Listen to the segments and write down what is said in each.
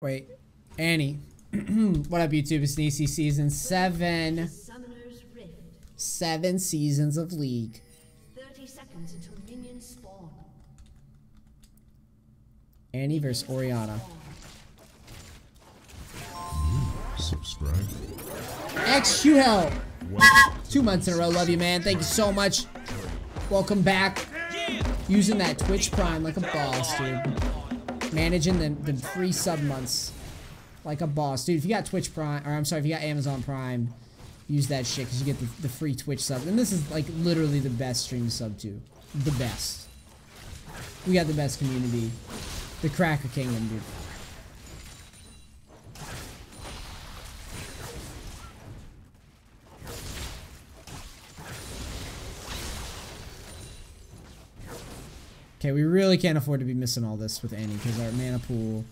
Wait, Annie. What up, YouTube? It's Sneezy Season 7. 7 seasons of League. 30 seconds until minions spawn. Annie versus Orianna. Subscribe. XQHell! 2 months in a row. Love you, man. Thank you so much. Welcome back. Using that Twitch Prime like a boss, dude. Managing the free sub months like a boss. Dude, if you got Twitch Prime, or I'm sorry, if you got Amazon Prime, use that shit because you get the free Twitch sub. And this is like literally the best stream to sub to. The best. We got the best community. The Cracker Kingdom, dude. Okay, we really can't afford to be missing all this with Annie because our mana pool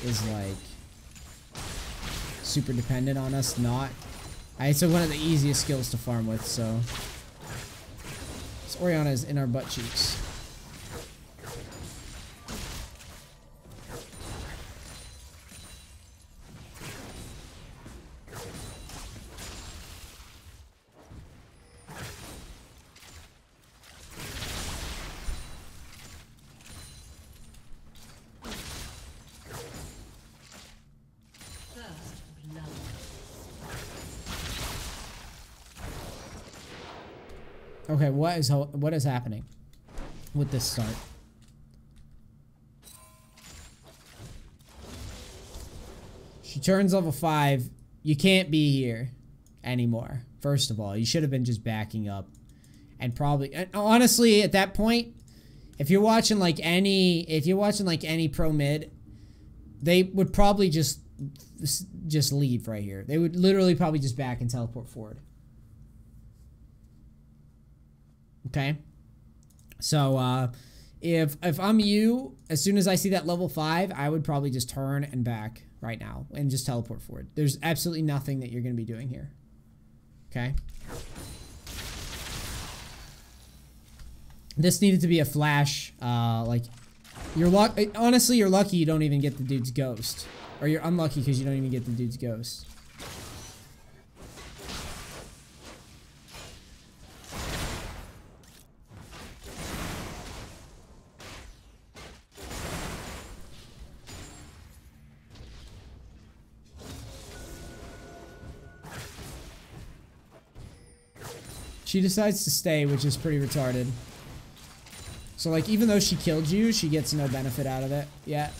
is like super dependent on us not. It's one of the easiest skills to farm with, so. Orianna is in our butt cheeks. Okay, what is happening with this start? She turns level 5. You can't be here anymore. First of all, you should have been just backing up, and probably honestly at that point, if you're watching like any pro mid, they would probably just leave right here. They would literally probably just back and teleport forward. Okay, so if I'm you, as soon as I see that level 5, I would probably just turn and back right now and just teleport forward. There's absolutely nothing that you're going to be doing here. Okay. This needed to be a flash. Like, honestly, you're lucky you don't even get the dude's ghost, or you're unlucky because you don't even get the dude's ghost. She decides to stay, which is pretty retarded. So, like, even though she killed you, she gets no benefit out of it yet,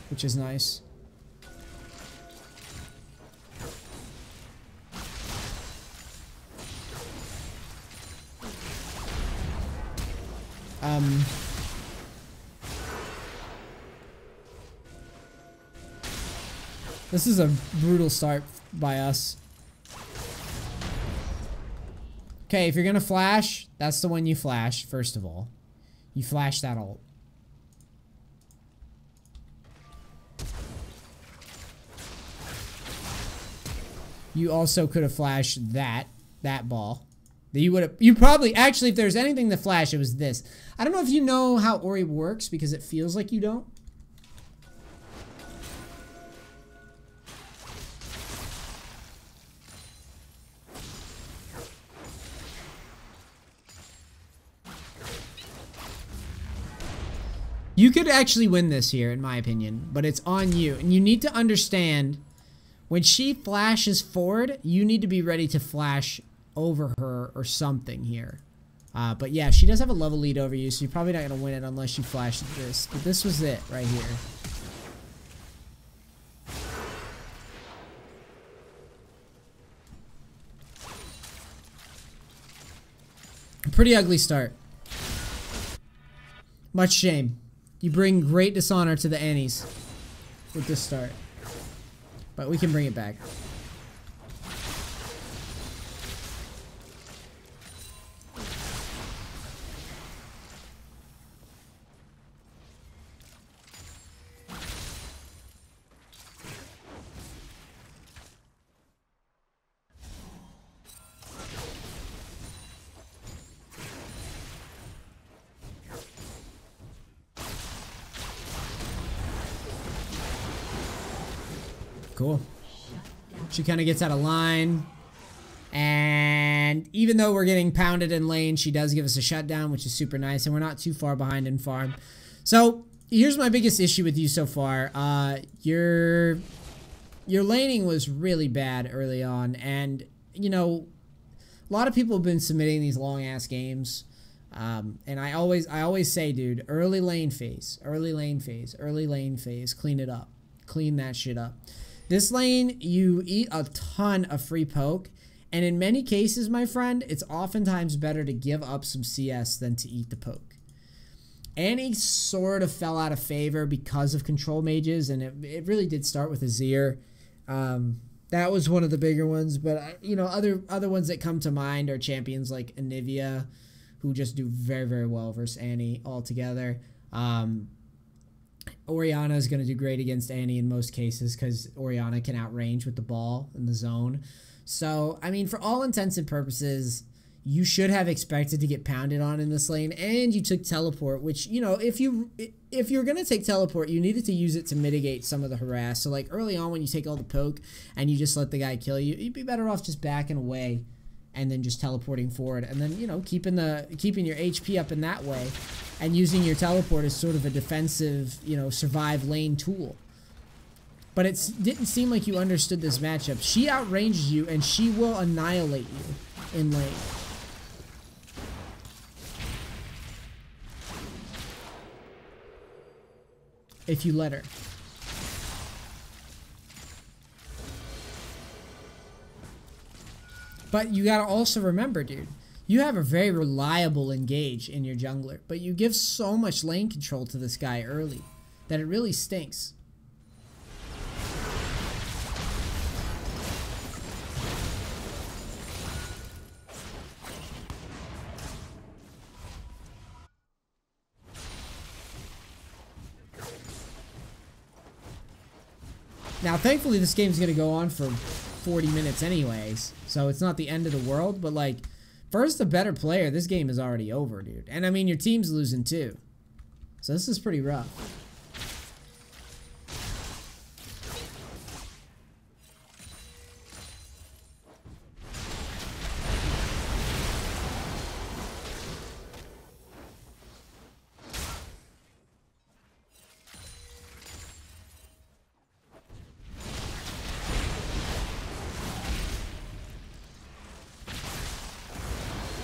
which is nice. This is a brutal start by us. Okay, if you're gonna flash, that's the one you flash, first of all. You flash that ult. You also could have flashed that ball. You probably, actually, if there's anything to flash, it was this. I don't know if you know how Ori works, because it feels like you don't. You could actually win this here, in my opinion, but it's on you. And you need to understand, when she flashes forward, you need to be ready to flash over her or something here. But yeah, she does have a level lead over you, so you're probably not going to win it unless you flash this. But this was it right here. A pretty ugly start. Much shame. You bring great dishonor to the Annies with this start. But we can bring it back. Cool. She kind of gets out of line. And even though we're getting pounded in lane, she does give us a shutdown, which is super nice. And we're not too far behind in farm. So here's my biggest issue with you so far. Your laning was really bad early on. And, you know, a lot of people have been submitting these long-ass games. And I always say, dude, early lane phase, clean it up. Clean that shit up. This lane, you eat a ton of free poke. And in many cases, my friend, it's oftentimes better to give up some CS than to eat the poke. Annie sort of fell out of favor because of control mages, and it really did start with Azir. That was one of the bigger ones, but you know, other ones that come to mind are champions like Anivia, who just do very, very well versus Annie altogether. Orianna is going to do great against Annie in most cases because Orianna can outrange with the ball in the zone. So, I mean, for all intents and purposes, you should have expected to get pounded on in this lane, and you took teleport, which, you know, if you're going to take teleport, you needed to use it to mitigate some of the harass. So, like, early on when you take all the poke and you just let the guy kill you, you'd be better off just backing away and then just teleporting forward, and then, you know, keeping your HP up in that way and using your teleport as sort of a defensive, you know, survive lane tool. But it didn't seem like you understood this matchup. She outranges you, and she will annihilate you in lane. If you let her. But you gotta also remember, dude, you have a very reliable engage in your jungler, but you give so much lane control to this guy early that it really stinks. Now, thankfully, this game's going to go on for 40 minutes anyways, so it's not the end of the world, but, like, first the better player, this game is already over, dude. And, I mean, your team's losing, too. So this is pretty rough.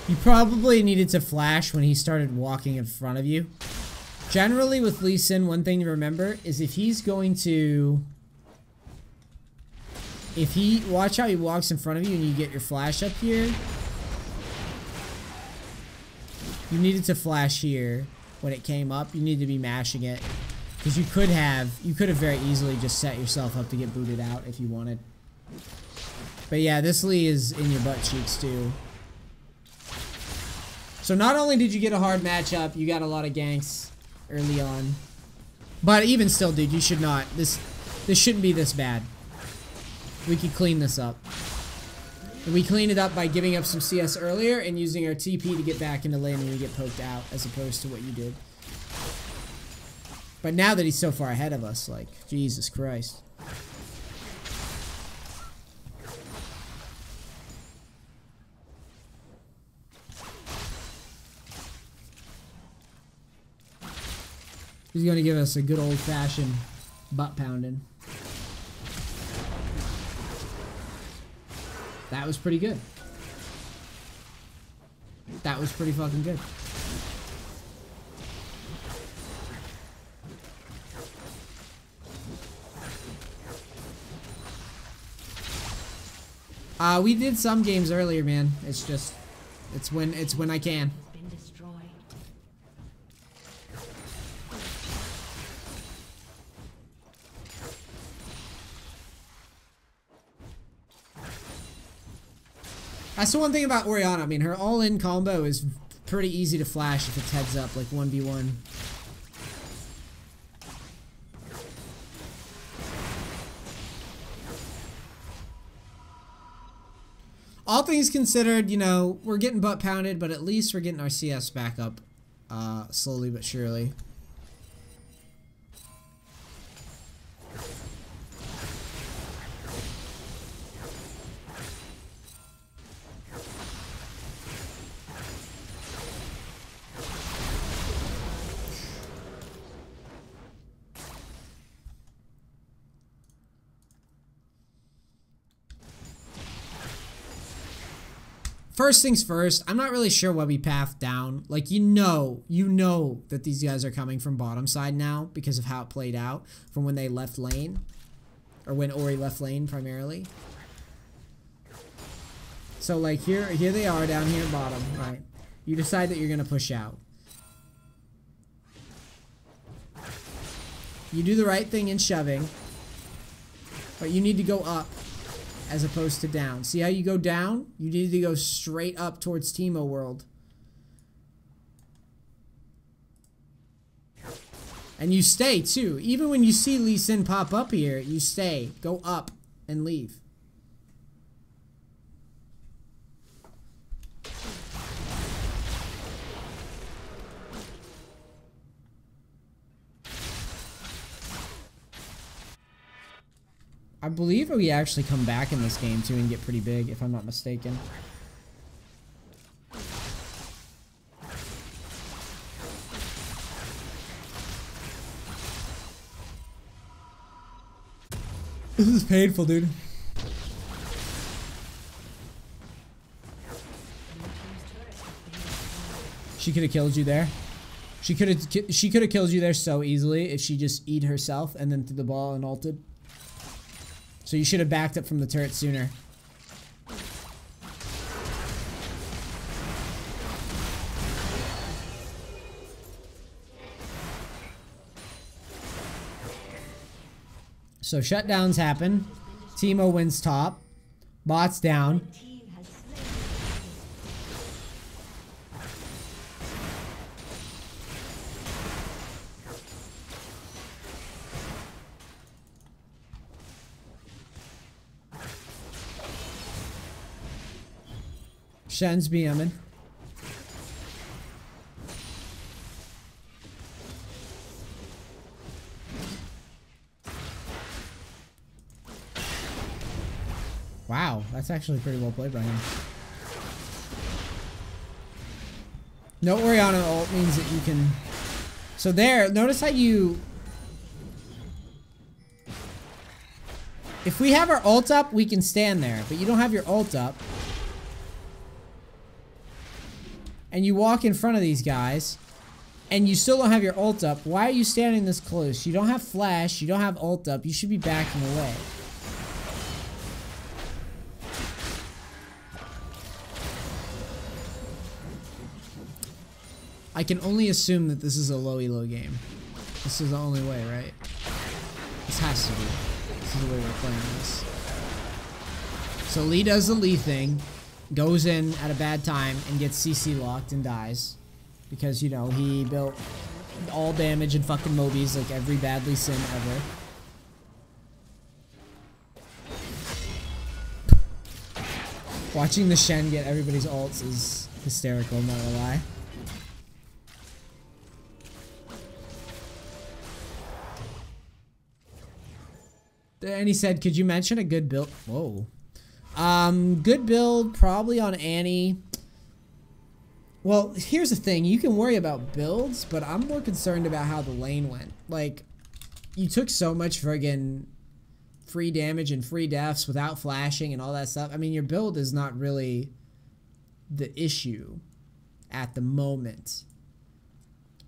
You probably needed to flash when he started walking in front of you. Generally with Lee Sin, one thing to remember is if he's going to... Watch how he walks in front of you and you get your flash up here. You needed to flash here when it came up. You need to be mashing it. Because you could have very easily just set yourself up to get booted out if you wanted. But yeah, this Lee is in your butt cheeks too. So not only did you get a hard matchup, you got a lot of ganks early on. But even still, dude, you should not. This shouldn't be this bad. We could clean this up. We clean it up by giving up some CS earlier and using our TP to get back into lane when we get poked out, as opposed to what you did. But now that he's so far ahead of us, like, Jesus Christ. He's going to give us a good old-fashioned butt pounding. That was pretty good. That was pretty fucking good. We did some games earlier, man. It's just, it's when I can. That's the one thing about Orianna. I mean, her all-in combo is pretty easy to flash if it's heads up, like 1v1. All things considered, you know, we're getting butt pounded, but at least we're getting our CS back up slowly but surely. first things first, I'm not really sure what we pathed down. Like, you know that these guys are coming from bottom side now because of how it played out from when they left lane. Or when Ori left lane, primarily. So, like, here they are down here bottom, right? You decide that you're going to push out. You do the right thing in shoving. But you need to go up as opposed to down. See how you go down? You need to go straight up towards Teemo World. And you stay, too. Even when you see Lee Sin pop up here, you stay. Go up and leave. I believe we actually come back in this game, too, and get pretty big, if I'm not mistaken. This is painful, dude. She could have killed you there. She could have killed you there so easily if she just eat herself and then threw the ball and ulted. So you should have backed up from the turret sooner. So shutdowns happen. Teemo wins top. Bot's down. Shen's BMing. Wow, that's actually pretty well played by him. No Orianna ult means that you can... So there, notice how you... If we have our ult up, we can stand there. But you don't have your ult up. And you walk in front of these guys, and you still don't have your ult up. Why are you standing this close? You don't have flash, you don't have ult up, you should be backing away. I can only assume that this is a low elo game. This is the only way, right? This has to be. This is the way we're playing this. So Lee does the Lee thing. Goes in at a bad time and gets CC locked and dies. Because, you know, he built all damage and fucking Mobies like every badly Sin ever. Watching the Shen get everybody's ults is hysterical, I'm not gonna lie. And he said, could you mention a good build? Whoa. Good build, probably on Annie. Well, here's the thing. You can worry about builds, but I'm more concerned about how the lane went. Like, you took so much friggin' free damage and free deaths without flashing and all that stuff. I mean, your build is not really the issue at the moment.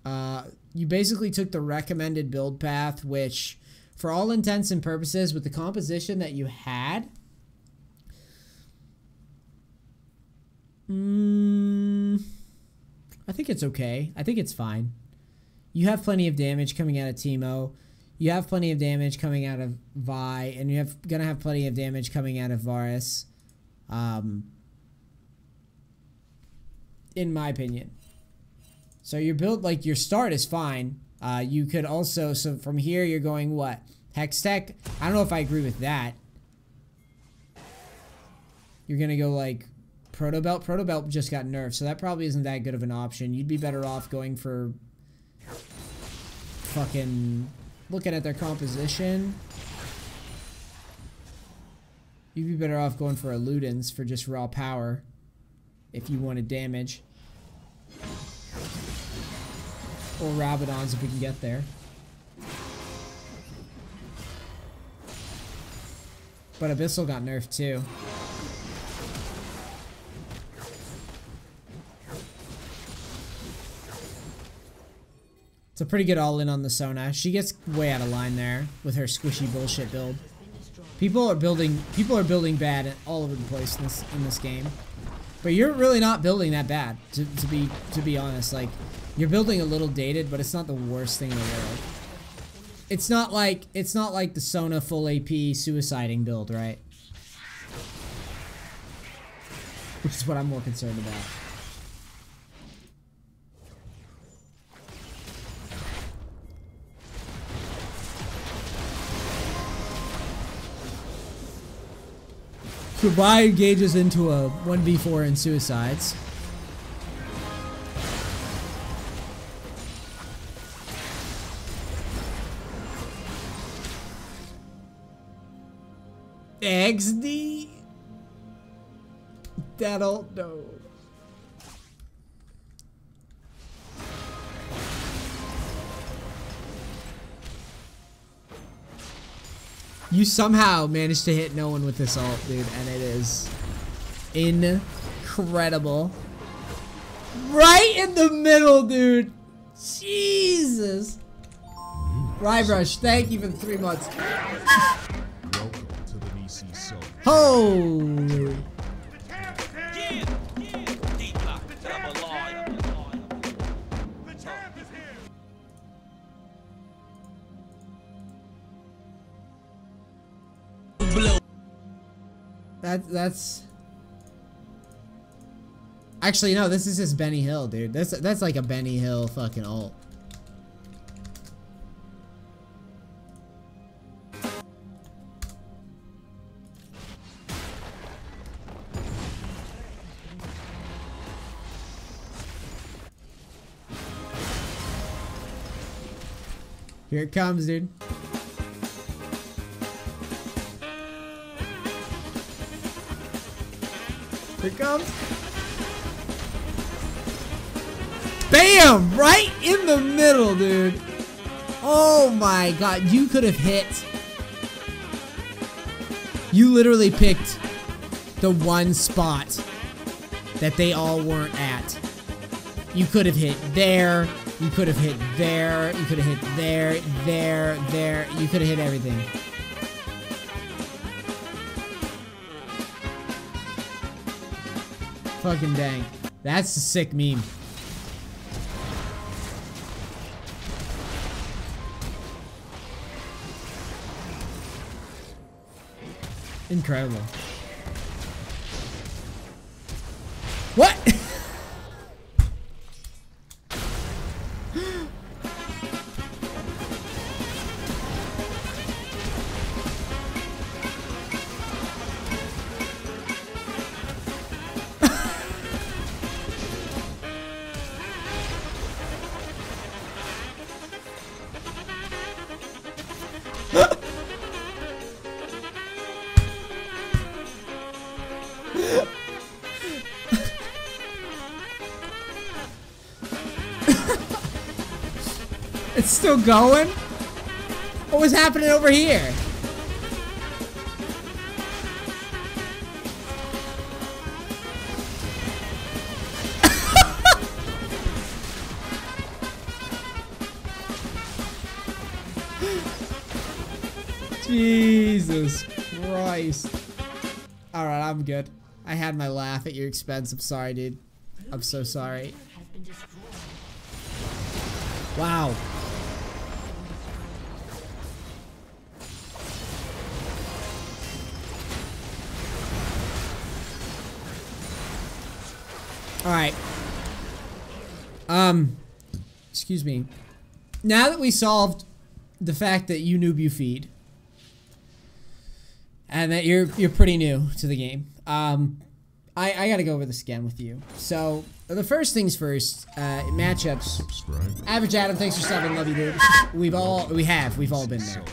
You basically took the recommended build path, which, for all intents and purposes, with the composition that you had... I think it's okay. I think it's fine. You have plenty of damage coming out of Teemo. You have plenty of damage coming out of Vi, and you're gonna have plenty of damage coming out of Varus. In my opinion. So your build, like your start is fine. You could also, so from here you're going what? Hex Tech? I don't know if I agree with that. You're gonna go like Proto Belt. Proto Belt just got nerfed, so that probably isn't that good of an option. You'd be better off going for fucking looking at their composition. You'd be better off going for a Ludens for just raw power if you wanted damage. Or Rabadons if we can get there. But Abyssal got nerfed too. It's a pretty good all-in on the Sona. She gets way out of line there with her squishy bullshit build. People are building bad all over the place in this game. But you're really not building that bad, to be honest. Like, you're building a little dated, but it's not the worst thing in the world. It's not like the Sona full AP suiciding build, right? Which is what I'm more concerned about. So Vi engages into a 1v4 in suicides. XD? That'll no. You somehow managed to hit no one with this ult, dude, and it is incredible. Right in the middle, dude. Jesus. Rybrush, thank you for the 3 months. Welcome to the DC Silver. Holy. That's actually no. This is just Benny Hill, dude. That's like a Benny Hill fucking ult. Here it comes, dude. Here it comes. Bam! Right in the middle, dude. Oh my god. You could have hit. You literally picked the one spot that they all weren't at. You could have hit there. You could have hit there. You could have hit there, there. You could have hit everything. Fucking dang. That's a sick meme. Incredible. What? It's still going? What was happening over here? Jesus Christ. Alright, I'm good. I had my laugh at your expense. I'm sorry, dude. I'm so sorry. Wow. Alright. Excuse me. Now that we solved the fact that you noob you feed, and that you're pretty new to the game, I gotta go over this again with you. So, the first things first, matchups. Subscribe. Average Adam, thanks for subbing, love you, dude. We've all been there.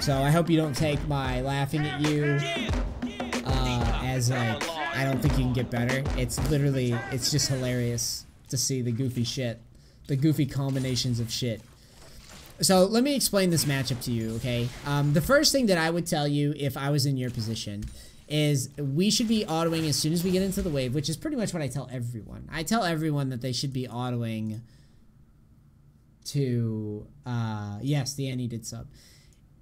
So I hope you don't take my laughing at you, as like, I don't think you can get better. It's literally, it's just hilarious to see the goofy shit. The goofy combinations of shit. So let me explain this matchup to you, okay? The first thing that I would tell you if I was in your position is we should be autoing as soon as we get into the wave, which is pretty much what I tell everyone. I tell everyone that they should be autoing to, yes, the Annie did sub.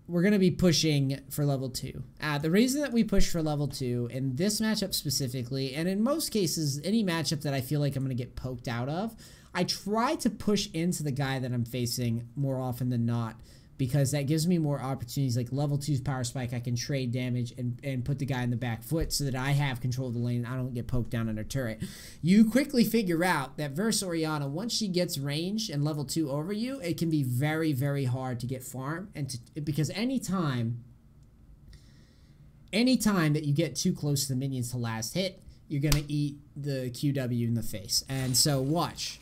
We're going to be pushing for level 2. The reason that we push for level 2 in this matchup specifically, and in most cases, any matchup that I feel like I'm going to get poked out of, I try to push into the guy that I'm facing more often than not, because that gives me more opportunities. Like level 2's power spike, I can trade damage and put the guy in the back foot so that I have control of the lane and I don't get poked down under turret. You quickly figure out that versus Orianna, once she gets range and level 2 over you, it can be very, very hard to get farm. Because anytime that you get too close to the minions to last hit, you're going to eat the QW in the face. And so watch.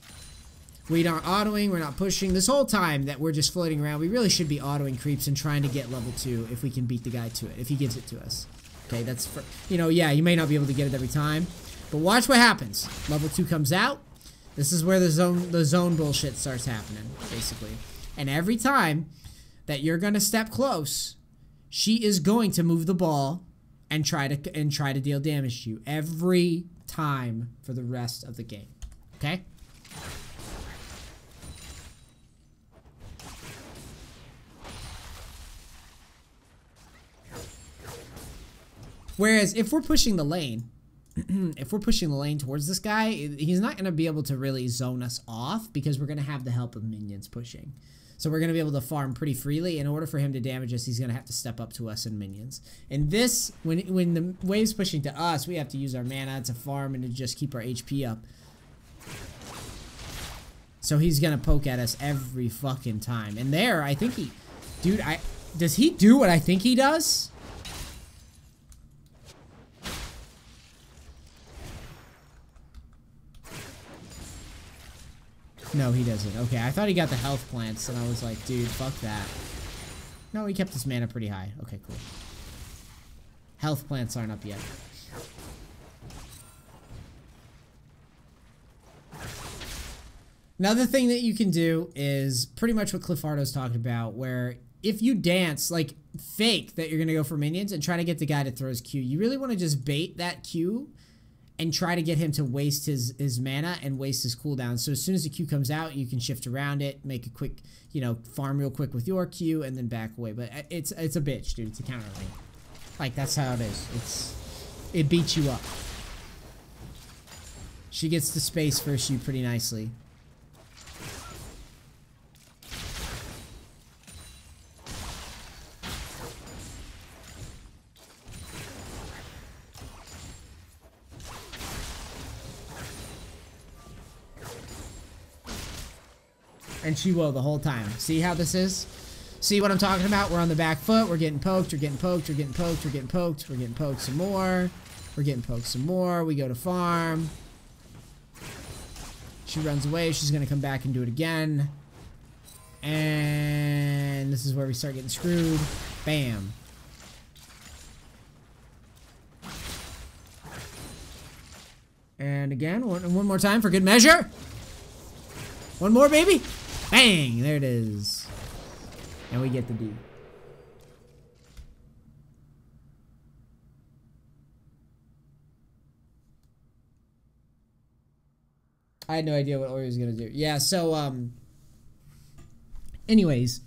We aren't autoing, we're not pushing. This whole time that we're just floating around, we really should be autoing creeps and trying to get level 2 if we can beat the guy to it, if he gives it to us. Okay, that's for, you know, yeah, you may not be able to get it every time, but watch what happens. Level 2 comes out. This is where the zone bullshit starts happening, basically. And every time that you're gonna step close, she is going to move the ball and try to deal damage to you every time for the rest of the game. Okay? Whereas if we're pushing the lane, towards this guy, he's not going to be able to really zone us off because we're going to have the help of minions pushing. So we're going to be able to farm pretty freely. In order for him to damage us, he's going to have to step up to us and minions. And this, when the wave's pushing to us, we have to use our mana to farm and to just keep our HP up. So he's going to poke at us every fucking time. And there, I think he... Dude, does he do what I think he does? No, he doesn't. Okay, I thought he got the health plants, and I was like, dude, fuck that. No, he kept his mana pretty high. Okay, cool. Health plants aren't up yet. Another thing that you can do is pretty much what Cliffardo's talking about, where if you dance, like, fake that you're going to go for minions and try to get the guy to throw his Q, you really want to just bait that Q and try to get him to waste his mana and waste his cooldown. So as soon as the Q comes out, you can shift around it, make a quick, you know, farm real quick with your Q, and then back away. But it's a bitch, dude. It's a counter lane. Like, that's how it is. It beats you up. She gets the space first you pretty nicely. And she will the whole time. See how this is? See what I'm talking about? We're on the back foot. We're getting poked. We're getting poked. We're getting poked. We're getting poked. We're getting poked some more. We're getting poked some more. We go to farm. She runs away. She's going to come back and do it again. And this is where we start getting screwed. Bam. And again, one more time for good measure. One more, baby. Bang! There it is. And we get the D. I had no idea what Ori was going to do. Yeah, so, anyways,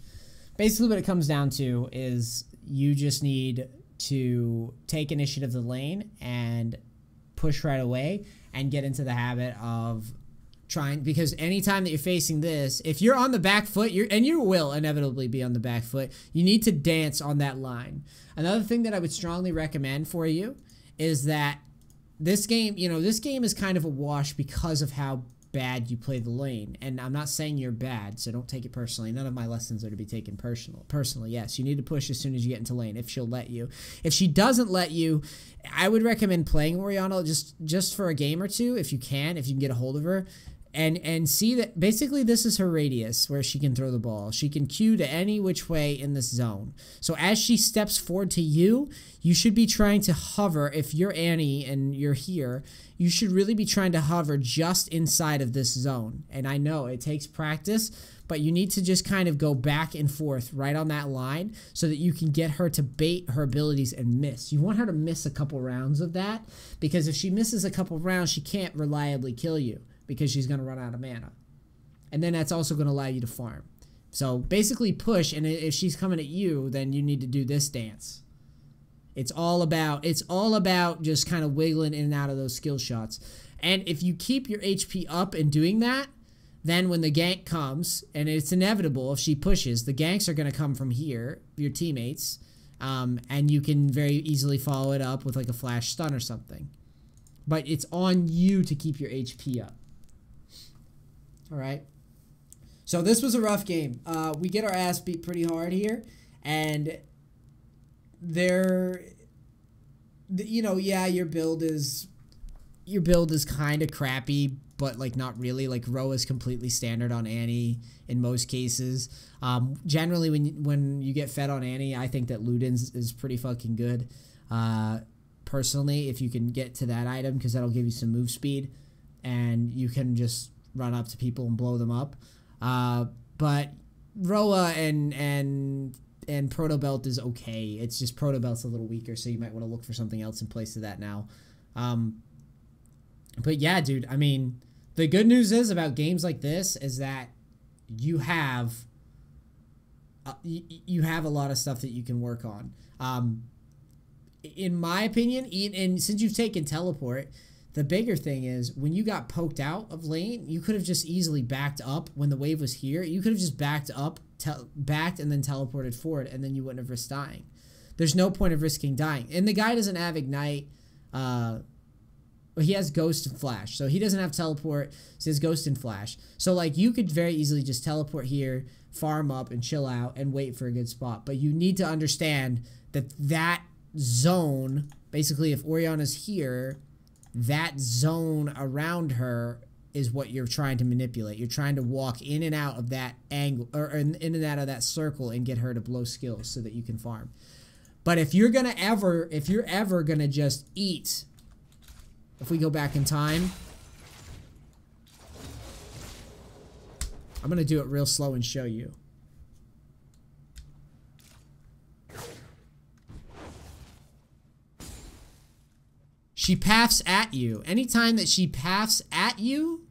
basically what it comes down to is you just need to take initiative of the lane and push right away and get into the habit of trying, because anytime that you're facing this, if you're on the back foot, and you will inevitably be on the back foot, you need to dance on that line. Another thing that I would strongly recommend for you is that this game, you know, this game is kind of a wash because of how bad you play the lane. And I'm not saying you're bad, so don't take it personally. None of my lessons are to be taken personally. Yes, you need to push as soon as you get into lane, if she'll let you. If she doesn't let you, I would recommend playing Orianna just for a game or two, if you can get a hold of her. And see that basically this is her radius where she can throw the ball. She can Q to any which way in this zone. So as she steps forward to you, you should be trying to hover. If you're Annie and you're here, you should really be trying to hover just inside of this zone. And I know it takes practice, but you need to just kind of go back and forth right on that line so that you can get her to bait her abilities and miss. You want her to miss a couple rounds of that, because if she misses a couple rounds, she can't reliably kill you, because she's going to run out of mana. And then that's also going to allow you to farm. So basically push, and if she's coming at you, then you need to do this dance. It's all about just kind of wiggling in and out of those skill shots. And if you keep your HP up and doing that, then when the gank comes, and it's inevitable if she pushes, the ganks are going to come from here, your teammates, and you can very easily follow it up with like a flash stun or something. But it's on you to keep your HP up. All right. So this was a rough game. We get our ass beat pretty hard here, and yeah, your build is kind of crappy, but like not really. Like Roa is completely standard on Annie in most cases. Generally, when you get fed on Annie, I think that Luden's is pretty fucking good. Personally, if you can get to that item, because that'll give you some move speed, and you can just run up to people and blow them up. But Roa and Proto Belt is okay. It's just Proto Belt's a little weaker, so you might want to look for something else in place of that now. But yeah, dude, I mean, the good news is about games like this is that you have a lot of stuff that you can work on. In my opinion, and since you've taken teleport, the bigger thing is when you got poked out of lane, you could have just easily backed up when the wave was here. You could have just backed up, backed, and then teleported forward, and then you wouldn't have risked dying. There's no point of risking dying. And the guy doesn't have Ignite. Well, he has Ghost and Flash. So he doesn't have teleport. So he has Ghost and Flash. So, like, you could very easily just teleport here, farm up, and chill out, and wait for a good spot. But you need to understand that that zone, basically, if Orianna's here, that zone around her is what you're trying to manipulate. You're trying to walk in and out of that angle, or in and out of that circle, and get her to blow skills so that you can farm. But if you're ever gonna just eat, if we go back in time, I'm gonna do it real slow and show you. She paths at you. Anytime that she paths at you,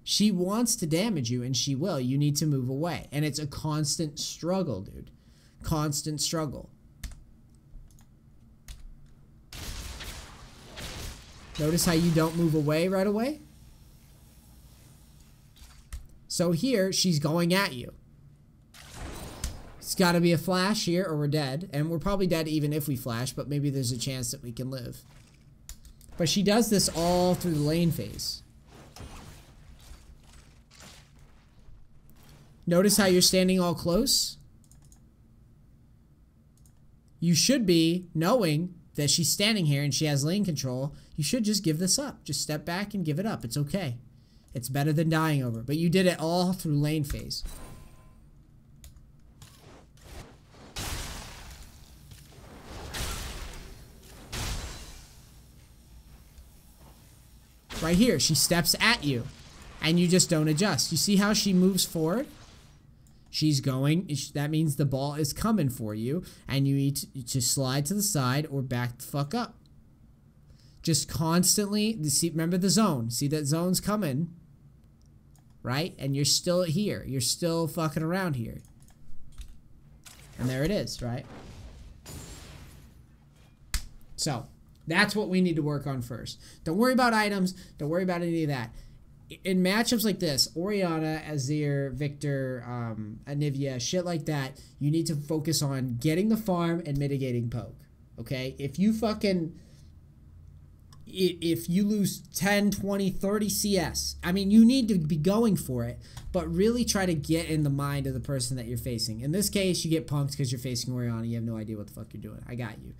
she wants to damage you, and she will. You need to move away. And it's a constant struggle, dude. Constant struggle. Notice how you don't move away right away? So here, she's going at you. It's got to be a flash here, or we're dead. And we're probably dead even if we flash, but maybe there's a chance that we can live. But she does this all through the lane phase. Notice how you're standing all close? You should be knowing that she's standing here and she has lane control. You should just give this up. Just step back and give it up. It's okay. It's better than dying over. But you did it all through lane phase. Right here, she steps at you, and you just don't adjust. You see how she moves forward? She's going, that means the ball is coming for you, and you need to slide to the side or back the fuck up. Just constantly, see, remember the zone. See that zone's coming, right? And you're still here. You're still fucking around here. And there it is, right? So that's what we need to work on first. Don't worry about items. Don't worry about any of that. In matchups like this, Orianna, Azir, Victor, Anivia, shit like that, you need to focus on getting the farm and mitigating poke. Okay? If you lose 10, 20, 30 CS, I mean, you need to be going for it, but really try to get in the mind of the person that you're facing. In this case, you get punked because you're facing Orianna. You have no idea what the fuck you're doing. I got you.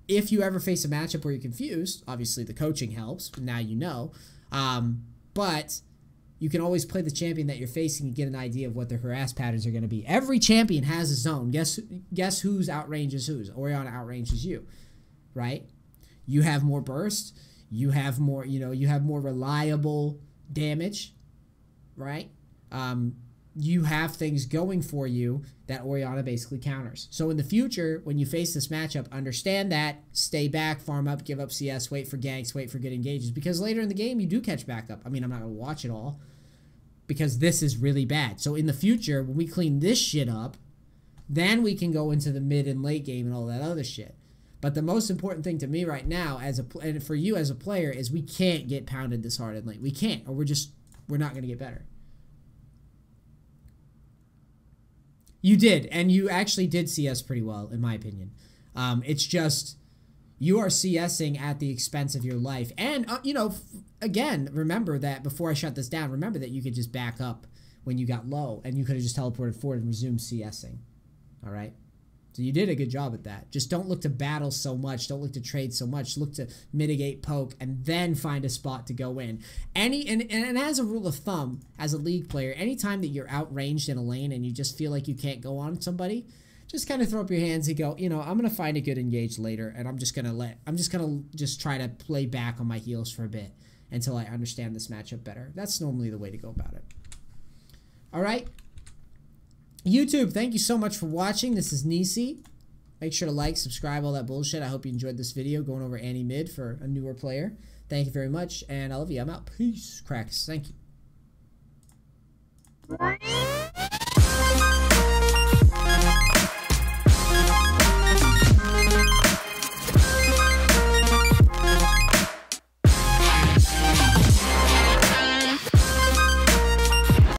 If you ever face a matchup where you're confused, obviously the coaching helps. Now you know. But you can always play the champion that you're facing and get an idea of what their harass patterns are going to be. Every champion has a zone. Guess whose outranges whose? Orianna outranges you, right? You have more burst. You have more, you have more reliable damage, right? You have things going for you that Orianna basically counters. So in the future, when you face this matchup, understand that, stay back, farm up, give up CS, wait for ganks, wait for good engages. Because later in the game, you do catch back up. I mean, I'm not going to watch it all, because this is really bad. So in the future, when we clean this shit up, then we can go into the mid and late game and all that other shit. But the most important thing to me right now, and for you as a player, is we can't get pounded this hard in late. We can't, or we're not going to get better. You did, and you actually did CS pretty well, in my opinion. It's just you are CSing at the expense of your life. And, you know, again, remember that before I shut this down, remember that you could just back up when you got low, and you could have just teleported forward and resumed CSing. All right? So you did a good job at that. Just don't look to battle so much. Don't look to trade so much. Look to mitigate, poke, and then find a spot to go in. And as a rule of thumb, as a league player, anytime that you're outranged in a lane and you just feel like you can't go on somebody, just kind of throw up your hands and go, you know, I'm going to find a good engage later, and I'm just going to try to play back on my heels for a bit until I understand this matchup better. That's normally the way to go about it. All right? YouTube, thank you so much for watching. This is Nisi. Make sure to like, subscribe, all that bullshit. I hope you enjoyed this video going over Annie mid for a newer player. Thank you very much, and I love you. I'm out. Peace. Cracks. Thank you.